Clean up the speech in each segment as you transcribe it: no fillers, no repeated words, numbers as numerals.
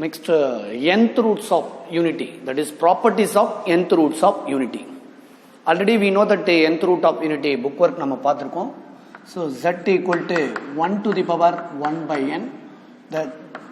Next, nth roots of unity, that is properties of nth roots of unity. Already we know that the nth root of unity book work நம்ம பார்த்திருக்கோம். So z equal to 1 to the power 1 by n. The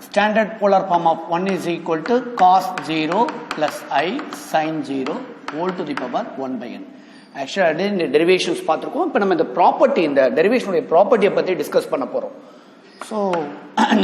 standard polar form of 1 is equal to cos 0 plus I sin 0 whole to the power 1 by n. Actually already இந்த derivations பார்த்திருக்கோம். இப்போ நம்ம இந்த property, இந்த டெரிவேஷனுடைய ப்ராப்பர்ட்டியை பற்றி discuss பண்ண போறோம். So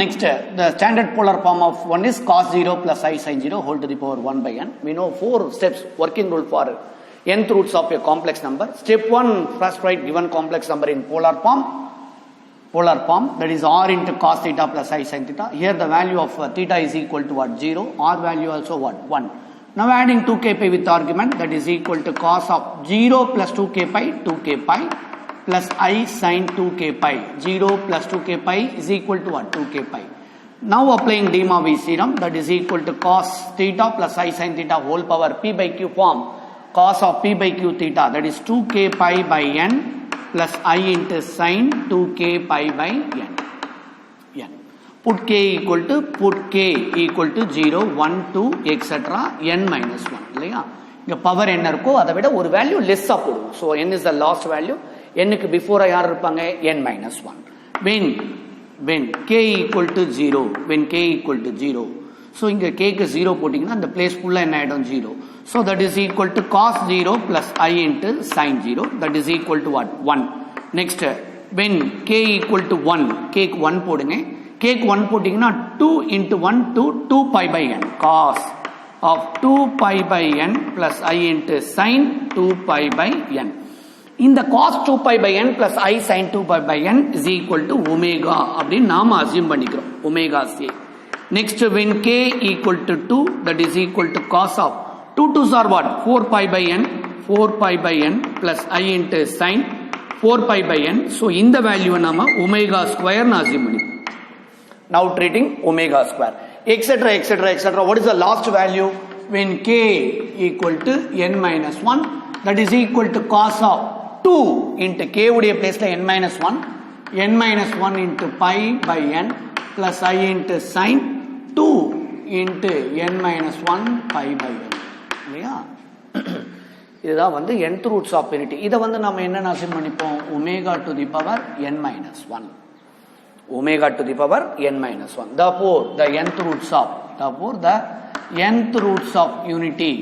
next, the standard polar form of 1 is cos 0 plus I sin 0 whole to the power 1 by n. We know 4 steps working rule for nth roots of a complex number. Step 1, first write given complex number in polar form, that is r into cos theta plus I sin theta. Here the value of theta is equal to what? 0. R value also what? 1. Now adding 2k pi with argument, that is equal to cos of 0 plus 2k pi plus I sin 2k pi. 0 plus 2k pi is equal to what? 2k pi. Now applying De Morgan's theorem, that is equal to cos theta plus I sin theta whole power p by q form. Cos of p by q theta, that is 2k pi by n plus I into sin 2k pi by n. Put k equal to 0, 1, 2, etc. n minus 1. இல்லையா? இங்க power என்ன இருக்கோ அதை விட ஒரு value லெஸ்ஸா போடுவோம். So n is the last value. n க்கு பிஃபோரா யார் இருப்பாங்க? n minus 1. When k equal to 0, so இங்க k க்கு 0 போட்டீங்கன்னா அந்த பிளேஸ் ஃபுல்லா என்ன ஆயிடும்? 0. So that is equal to cos 0 plus I into sin 0, that is equal to what? 1. Next, when k equal to 1, k க்கு 1 போடுங்க. k க்கு 1 போட்டீங்கன்னா 2 into 1 to 2 pi by n, cos of 2 pi by n plus I into sin 2 pi by n. In the cos 2 pi by n plus I sin 2 pi by n is equal to omega அப்படின்னு நாம assume பண்ணிக்கிறோம். Omega c. Next, when k equal to 2, that is equal to cos of 2 2s are what? 4 pi by n plus I into sin 4 pi by n. So இந்த value நாம omega square னு assume பண்ணிக்கிறோம். Now treating omega square, etc. What is the last value? When k equal to n minus 1, that is equal to cos of 2 into k உடைய பிளேஸ்ல n minus 1 into pi by n plus I into sin 2 into n minus 1 pi by n. இல்லையா? இதுதான் வந்து nth roots of unity. இதை வந்து நம்ம என்ன assume பண்ணிப்போம்? omega to the power n minus 1. Omega to the power n minus 1. Therefore the nth roots of unity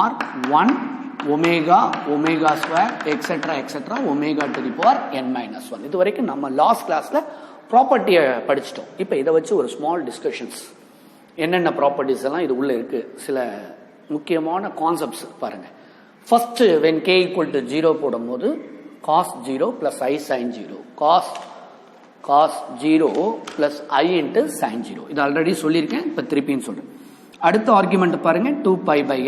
are 1, omega square, etc. omega to the power n minus 1. இது வரைக்கும் நம்ம last கிளாஸ்ல ப்ராப்பர்ட்டியை படிச்சிட்டோம். இப்போ இதை வச்சு ஒரு ஸ்மால் டிஸ்கஷன்ஸ், என்னென்ன ப்ராப்பர்ட்டிஸ் எல்லாம் இது உள்ள இருக்கு, சில முக்கியமான கான்செப்ட்ஸ் பாருங்க. First when k equal to 0 போடும்போது cos 0 plus I sin 0, cos 0 plus I into sin 0. இது ஆல்ரெடி சொல்லியிருக்கேன், இப்போ திருப்பின்னு சொல்றேன். அடுத்த ஆர்குமெண்ட் பாருங்க, 2 pi by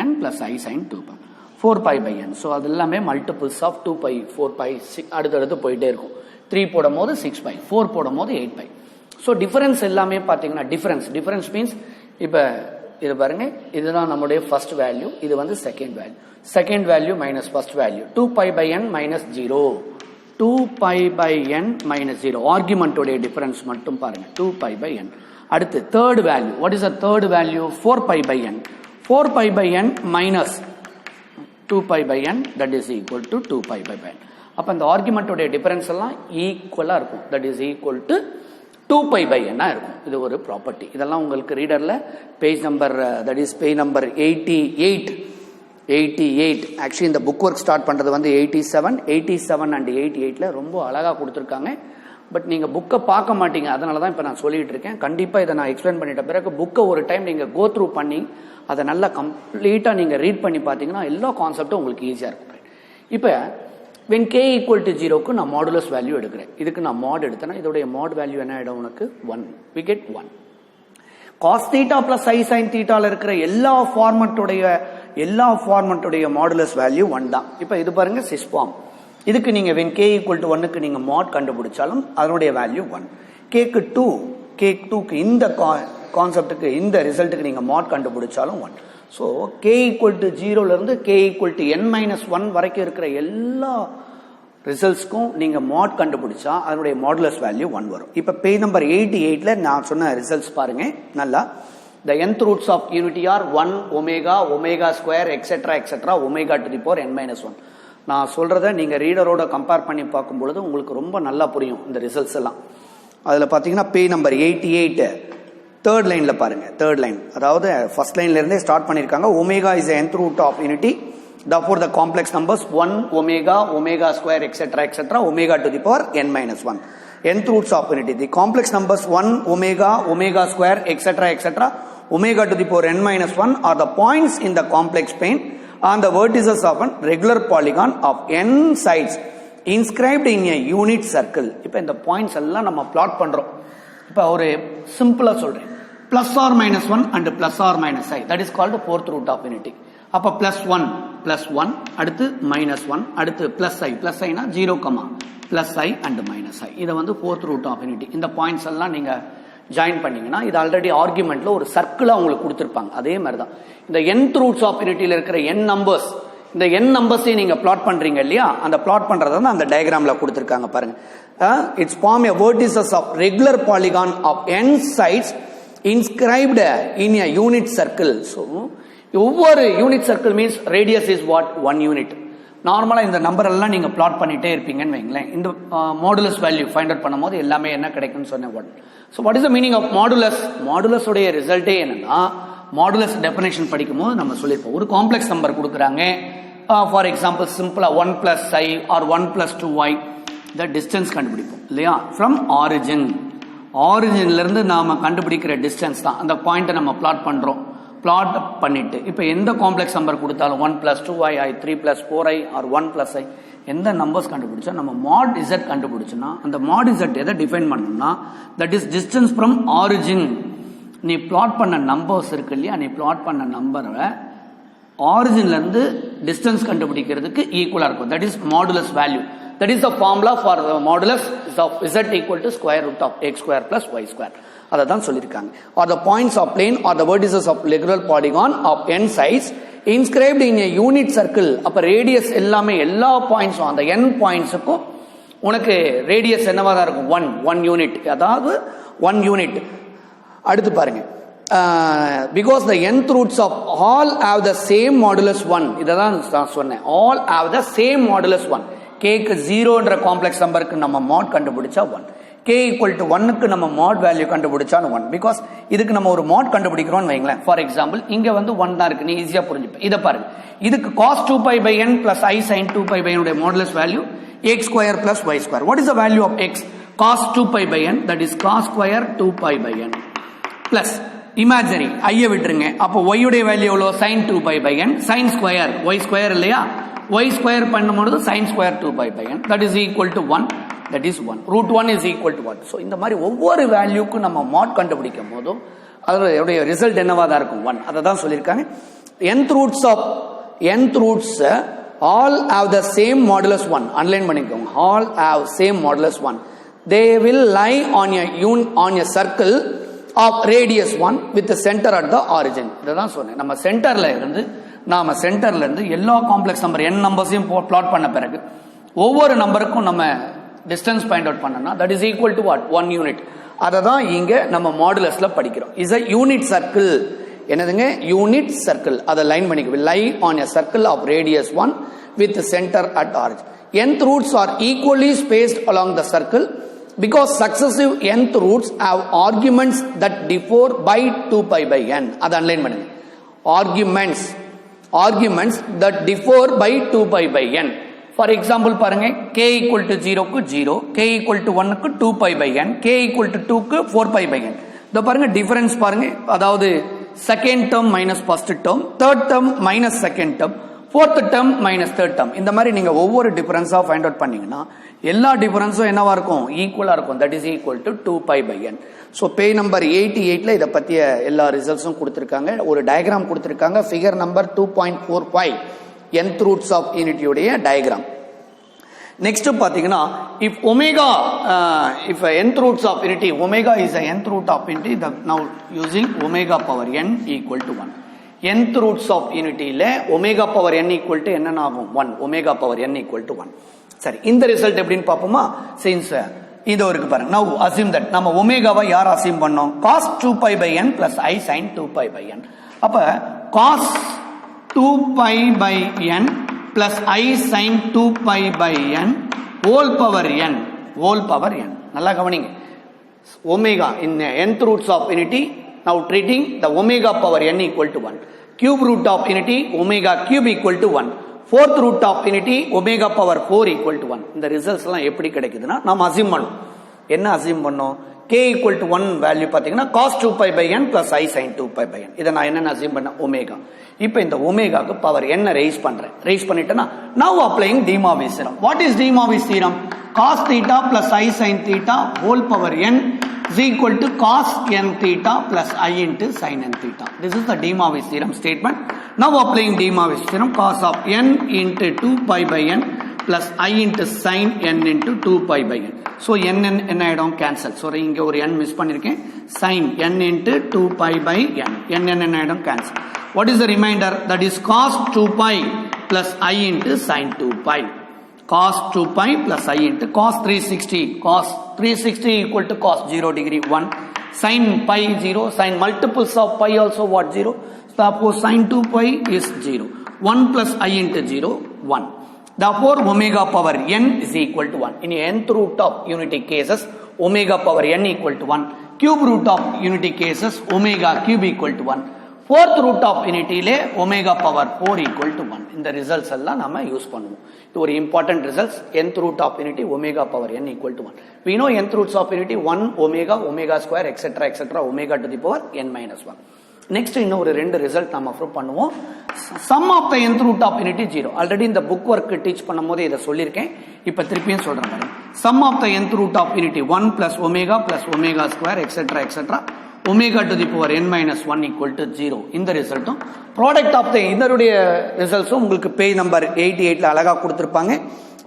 n plus I sin 2 pi, 4 pi by n. So அது எல்லாமே மல்டிபிள்ஸ் ஆஃப் 2 pi, 4 pi, 6 அடுத்தடுத்து போயிட்டே இருக்கும். 3 போடும் போது 6 pi, 4 போடும் போது 8 pi. ஸோ டிஃபரன்ஸ் எல்லாமே பார்த்தீங்கன்னா டிஃபரன்ஸ் மீன்ஸ் இப்போ இது பாருங்க, இதுதான் நம்முடைய ஃபர்ஸ்ட் வேல்யூ, இது வந்து second value minus first value. 2 pi by n minus 0, 2 pi by n minus 0. ஆர்குமெண்டோடைய difference மட்டும் பாருங்க, 2 pi by n. அடுத்து third value, what is the third value? 4 pi by n, 4 pi by n minus 2 pi by n, that is equal to 2 pi by n. அப்ப இந்த ஆர்குமெண்டோடைய difference எல்லாம் ஈக்குவலா இருக்கும், that is equal to 2 pi by n இருக்கும். இது ஒரு property. இதெல்லாம் உங்களுக்கு ரீடர்ல page number, that is page number 88. Actually இந்த புக் ஒர்க் ஸ்டார்ட் பண்றது வந்து 87 அண்ட் 88ல ரொம்ப அழகா கொடுத்துருக்காங்க. பட் நீங்க புக்கை பார்க்க மாட்டீங்க, அதனால தான் இப்போ நான் சொல்லிட்டு இருக்கேன். கண்டிப்பா இதை நான் எக்ஸ்பிளைன் பண்ணிட்ட பிறகு புக்கை ஒரு டைம் நீங்க கோ த்ரூ பண்ணி அதை நல்லா கம்ப்ளீட்டா நீங்க ரீட் பண்ணி பார்த்தீங்கன்னா எல்லா கான்செப்டும் உங்களுக்கு ஈஸியா இருக்கும். இப்போ when k equal to 0க்கு நான் மாடுலஸ் வேல்யூ எடுக்கிறேன். இதுக்கு நான் மாட் எடுத்தேன்னா இதோடைய மாட் வேல்யூ என்ன ஆயிடும்? உனக்கு 1. we get 1. cos theta plus I sin thetaல இருக்கிற எல்லா ஃபார்மட்டுடைய மாடுலஸ் வேல்யூ 1 தான். இப்போ இது பாருங்க சிஸ் ஃபார்ம். இதுக்கு நீங்க when k equal to 1க்கு நீங்க மாட் கண்டுபிடிச்சாலும் அதனுடைய வேல்யூ 1. k க்கு 2க்கு இந்த கான்செப்ட்டுக்கு இந்த ரிசல்ட்டுக்கு நீங்க மாட் கண்டுபிடிச்சாலும் 1. ஸோ k equal to 0ல இருந்து k equal to n minus 1 வரைக்கும் இருக்கிற எல்லா ரிசல்ட்ஸ்க்கும் நீங்க மாட் கண்டுபிடிச்சா அதனுடைய மாடுலஸ் வேல்யூ 1 வரும். இப்ப பேஜ் நம்பர் 88ல நான் சொன்ன ரிசல்ட்ஸ் பாருங்க நல்லா. The nth roots of unity are 1 omega, omega square, etc. etc. omega to the power n minus 1. நான் சொல்றத நீங்க ரீடரோட கம்பேர் பண்ணி பார்க்கும் பொழுது உங்களுக்கு ரொம்ப நல்லா புரியும் இந்த ரிசல்ட்ஸ் எல்லாம். அதுல பாத்தீங்கன்னா பேஜ் நம்பர் 88 தேர்ட் லைன்ல பாருங்க. தேர்ட் லைன் அதாவது ஃபர்ஸ்ட் லைன்ல இருந்தே ஸ்டார்ட் பண்ணிருக்காங்க. omega is the nth root of unity. Therefore, the complex numbers 1 omega, omega square, etc. etc. omega to the power n minus 1. Nth roots of unity. The complex numbers 1 omega, omega square, etc. etc. omega to the power n minus 1 are the points in the complex plane on the vertices of a regular polygon of n sides inscribed in a unit circle. இப்போ இந்த points எல்லாம் நம்ம plot பண்றோம். இப்போ ஒரு சிம்பிளா சொல்றேன். plus or minus 1 and plus or minus I, that is called the fourth root of unity. அப்ப plus 1 அடுத்து minus 1 அடுத்து plus I னா 0, plus I and minus I. இத வந்து fourth root of unity. இந்த பாயிண்ட்ஸ் எல்லாம் நீங்க ஜாயின் பண்ணீங்கன்னா இது ஆல்ரெடி ஆர்குமெண்ட்ல ஒரு சர்க்கிளா உங்களுக்கு கொடுத்திருப்பாங்க. அதே மாதிரி தான் இந்த nth roots of unityல இருக்கிற n நம்பர்ஸ், இந்த n நம்பர்ஸை நீங்க பிளாட் பண்றீங்க இல்லையா, அந்த பிளாட் பண்றத தான் அந்த டயகிராம்ல கொடுத்திருக்காங்க பாருங்க. It's form a vertices of regular polygon of n sides inscribed in a unit circle. So ஒவ்வொரு unit circle means radius is what 1 unit. நார்மலா இந்த நம்பர் எல்லாம் நீங்க பிளாட் பண்ணிட்டே இருப்பீங்கன்னு வைங்களேன். இந்த மாடுலஸ் வேல்யூ ஃபைண்ட் அவுட் பண்ணும்போது எல்லாமே என்ன கிடைக்கும்னு சொன்னேன் 1. So what is the meaning of modulus? Modulus உடைய ரிசல்ட்டே என்னன்னா மாடுலஸ் டெஃபினேஷன் படிக்கும்போது நம்ம சொல்லியிருப்போம். ஒரு காம்ப்ளெக்ஸ் நம்பர் கொடுக்குறாங்க, ஃபார் எக்ஸாம்பிள் சிம்பிளா 1 plus I or 1 plus 2I, இந்த டிஸ்டன்ஸ் கண்டுபிடிப்போம் இல்லையா? ஃப்ரம் ஆரிஜின்ல இருந்து நாம கண்டுபிடிக்கிற டிஸ்டன்ஸ் தான் அந்த பாயிண்ட்டை நம்ம பிளாட் பண்றோம். பிளாட் பண்ணிட்டு இப்போ எந்த காம்ப்ளெக்ஸ் நம்பர் கொடுத்தாலும் 1 plus 2I, 3 plus 4I or 1 plus I, எந்த நம்பர்ஸ் கண்டுபிடிச்சா நம்ம mod z கண்டுபிடிச்சோம்னா அந்த mod z எதை டிஃபைன் பண்ணணும்னா that is distance from origin. நீ பிளாட் பண்ண நம்பர்ஸ் இருக்கு இல்லையா, நீ பிளாட் பண்ண நம்பரை ஆரிஜின்ல இருந்து டிஸ்டன்ஸ் கண்டுபிடிக்கிறதுக்கு ஈக்குவலா இருக்கும். That is modulus value. That is the formula for the modulus of z equal to square root of x square plus y square. அதான் சொல்லிருக்காங்க. Or the points of plane or the vertices of regular polygon of n sides inscribed in a unit circle. அப்ப radius எல்லாமே எல்லா பாயிண்ட்ஸும் அந்த n பாயிண்ட்ஸுக்கும் உனக்கு radius என்னவா தான் இருக்கும் 1 யூனிட், அதாவது 1 யூனிட். அடுத்து பாருங்க, because the nth roots of all have the same modulus 1. இதான் நான் சொன்னேன், all have the same modulus 1. k க்கு 0ன்ற காம்ப்ளெக்ஸ் நம்பருக்கு நம்ம மாட் கண்டுபிடிச்சா 1, k equal to 1க்கு நம்ம மாட் வேல்யூ கண்டுபிடிச்சா 1. பிகாஸ் இதுக்கு நம்ம ஒரு மாட் கண்டுபிடிக்கிறோம்னு வைங்களேன். ஃபார் எக்ஸாம்பிள் இங்க வந்து 1 தான் இருக்கு, நீ ஈஸியா புரிஞ்சுப்ப. இத பாருங்க, இதுக்கு cos 2pi by n plus I sin 2pi by n உடைய modulus value x square plus y square. What is the value of x? cos 2pi by n, that is cos square 2pi by n plus imaginary ஐய விட்டுருங்க. அப்போ y உடைய value எவ்வளவு? sin 2pi by n, sin square y square இல்லையா, y square பண்ணும்போது sin square 2pi by n, that is equal to 1, that is 1. root 1 is equal to 1. so இந்த மாதிரி ஒவ்வொரு வேல்யூக்கும் நம்ம மாட் கண்டுபிடிக்கும் போதும் அதோட ரிசல்ட் என்னவா தான் இருக்கும் 1. அதை தான் சொல்லியிருக்காங்க. nth roots all have the same modulus 1. அன்லைன் பண்ணிக்கோங்க, all have same modulus 1. they will lie on a circle of radius 1 with the center at the origin. இதான் சொன்னேன், நம்ம சென்டர்ல இருந்து எல்லா காம்ப்ளெக்ஸ் நம்பர் n நம்பர்ஸையும் பிளாட் பண்ண பிறகு ஒவ்வொரு நம்பருக்கும் நம்ம டிஸ்டன்ஸ் ஃபைண்ட் அவுட் பண்ணனா that is equal to what 1 unit. அதை தான் இங்க நம்ம மாடுலஸ்ல படிக்கிறோம். is a unit circle. என்னதுங்க? Unit circle. அதை லைன் பண்ணிக்க, lie on a circle of radius 1 with the center at origin. nth roots are equally spaced along the circle because successive nth roots have arguments that differ by 2pi by n. அதை அன்லைன் பண்ணுங்க, arguments that differ by 2pi by n. For example பாருங்க, k equal to 0க்கு 0, k equal to 1க்கு 2pi by n, k equal to 2க்கு 4pi by n. இதோ பாருங்க difference பாருங்க, அதாவது second term minus first term, third term minus second term, fourth term minus third term. இந்த மாதிரி நீங்க ஒவ்வொரு டிஃபரன்ஸா ஃபைண்ட் அவுட் பண்ணீங்கன்னா எல்லா டிஃபரன்ஸும் என்னவா இருக்கும்? ஈக்குவலா இருக்கும். That is equal to 2pi by n. So page number 88ல இதை பத்திய எல்லா ரிசல்ட்ஸும் கொடுத்திருக்காங்க. ஒரு டயக்ராம் கொடுத்திருக்காங்க, figure number 2.45 nth roots of unity உடைய டயக்ராம். நெக்ஸ்ட் பாத்தீங்கன்னா, if nth roots of unity, omega is a nth root of unity, now using omega power n equal to 1. nth roots of unity ல omega power n equal to என்ன ஆகும்? 1. omega power n equal to 1. சரி, இந்த result எப்படின்னு பார்ப்போமா? Since இது இருக்கு பாருங்க. now assume that நம்ம ஒமேகாவை யார் அசியூம் பண்ணோம்? cos 2pi by n plus I sin 2pi by n. அப்ப cos 2pi by n plus I sin 2pi by n whole power n. நல்லா கவனிங்க. omega in nth roots of unity, now treating the omega power n equal to 1. Cube root of unity omega cube equal to 1. Fourth root of unity omega power 4 equal to 1. இந்த results எல்லாம் எப்படி கிடைக்குதுன்னா நாம assume பண்ணோம். என்ன assume பண்ணோம்? k equal to 1 value பாத்தீங்கன்னா cos 2pi by n plus I sin 2pi by n. இதை நான் என்ன அசியூம் பண்ண? ஒமேகா. இப்போ இந்த ஒமேகாக்கு பவர் n ரைஸ் பண்றேன். ரைஸ் பண்ணிட்டேன்னா now applying de Moivre's theorem. What is de Moivre's theorem? cos theta plus I sin theta whole power n is equal to cos n theta plus I into sin n theta. This is the de Moivre's theorem statement. Now applying de Moivre's theorem, cos of n into 2pi by n plus I into sin n into 2pi by n. So n என்ன ஆயிடும்? cancel. Sorry, இங்க ஒரு n miss பண்ணிருக்கேன். sin n into 2pi by n. n என்ன ஆயிடும்? cancel. What is the remainder? That is cos 2pi plus I into sin 2pi. cos 2pi plus I into cos 360. Cos 360 equal to cos 0 degree 1. Sin pi 0. Sin multiples of pi also what? 0. Therefore sin 2pi is 0. 1 plus I into 0, 1. Therefore omega power n is equal to 1. In nth root of unity cases, omega power n equal to 1. Cube root of unity cases, omega cube equal to 1. Fourth root of unity le omega power 4 equal to 1. இந்த results எல்லாம் நாம use பண்ணுவோம். இது ஒரு important results. nth root of unity omega power n equal to 1. We know nth roots of unity 1 omega, omega square, etc. omega to the power n minus 1. Next இன்னும் ஒரு ரெண்டு result நம்ம prove பண்ணுவோம். Sum of the nth root of unity 0. Already இந்த book work teach பண்ணும்போது இதை சொல்லியிருக்கேன். இப்போ திருப்பியும் சொல்றேன். Sum of the nth root of unity 1 plus omega square etc. omega to the power n minus 1 equal to 0. இந்த ரிசல்ட்டும் product of the இதனுடைய ரிசல்ட்ஸும் உங்களுக்கு பேஜ் நம்பர் 88ல அழகா கொடுத்துருப்பாங்க.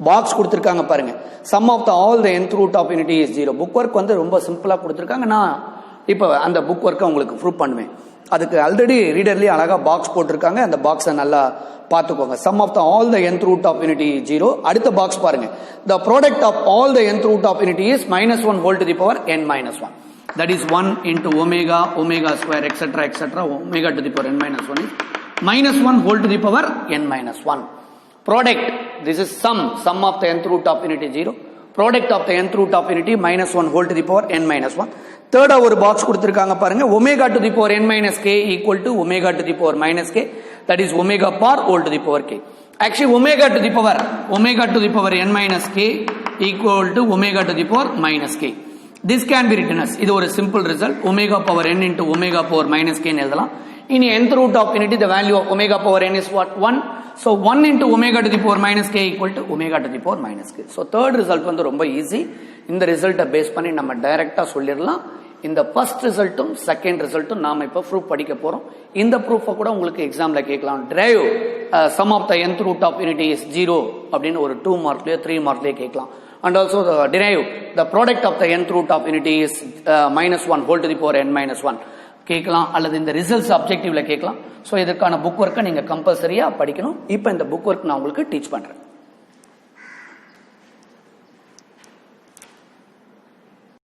பாக்ஸ் கொடுத்துருக்காங்க பாருங்க. Sum of the all the nth root of unity is 0. Book work வந்து ரொம்ப சிம்பிளா கொடுத்துருக்காங்க. நான் இப்போ அந்த புக் ஒர்க்கை உங்களுக்கு ப்ரூவ் பண்ணுவேன். அதுக்கு ஆல்ரெடி ரீடர்லயே அழகா பாக்ஸ் போட்டிருக்காங்க. அந்த பாக்ஸை நல்லா பார்த்துக்கோங்க. Sum of the all the nth root of unity 0. அடுத்த பாக்ஸ் பாருங்க. The product of all the nth root of unity is -1 whole to the power n minus 1. That is 1 into omega square etc. omega to the power n minus 1 is -1 whole to the power n minus 1. Product, this is sum of the nth root of unity 0. Product of the nth root of unity -1 whole to the power n minus 1. தேர்டா ஒரு box கொடுத்திருக்காங்க பாருங்க. omega to the power n minus k equal to omega to the power minus k. That is omega power whole to the power k. Actually omega to the power n minus k equal to omega to the power minus k. This can be written as, இது ஒரு simple result, omega power n into omega power minus k ன்னு எழுதலாம். In nth root of unity, the value of omega power n is what? 1. So 1 into omega to the power minus k equal to omega to the power minus k. So third result வந்து ரொம்ப easy. இந்த ரிசல்ட்டை base பண்ணி நம்ம டைரக்டா சொல்லிடலாம். இந்த first ரிசல்ட்டும் second ரிசல்ட்டும் நாம இப்ப ப்ரூஃப் படிக்க போறோம். இந்த ப்ரூஃபை கூட உங்களுக்கு எக்ஸாம்ல கேட்கலாம். Derive sum of the nth root of unity is 0 அப்படின்னு ஒரு 2 மார்க்லயோ 3 மார்க்லயோ கேட்கலாம். And also the derive the product of the nth root of unity is -1 whole to the power n minus 1 கேட்கலாம். அல்லது இந்த ரிசல்ட்ஸ் அப்ஜெக்டிவ்ல கேட்கலாம். ஸோ இதற்கான புக் ஒர்க்கை நீங்க கம்பல்சரியா படிக்கணும். இப்போ இந்த புக் ஒர்க் நான் உங்களுக்கு டீச் பண்றேன்.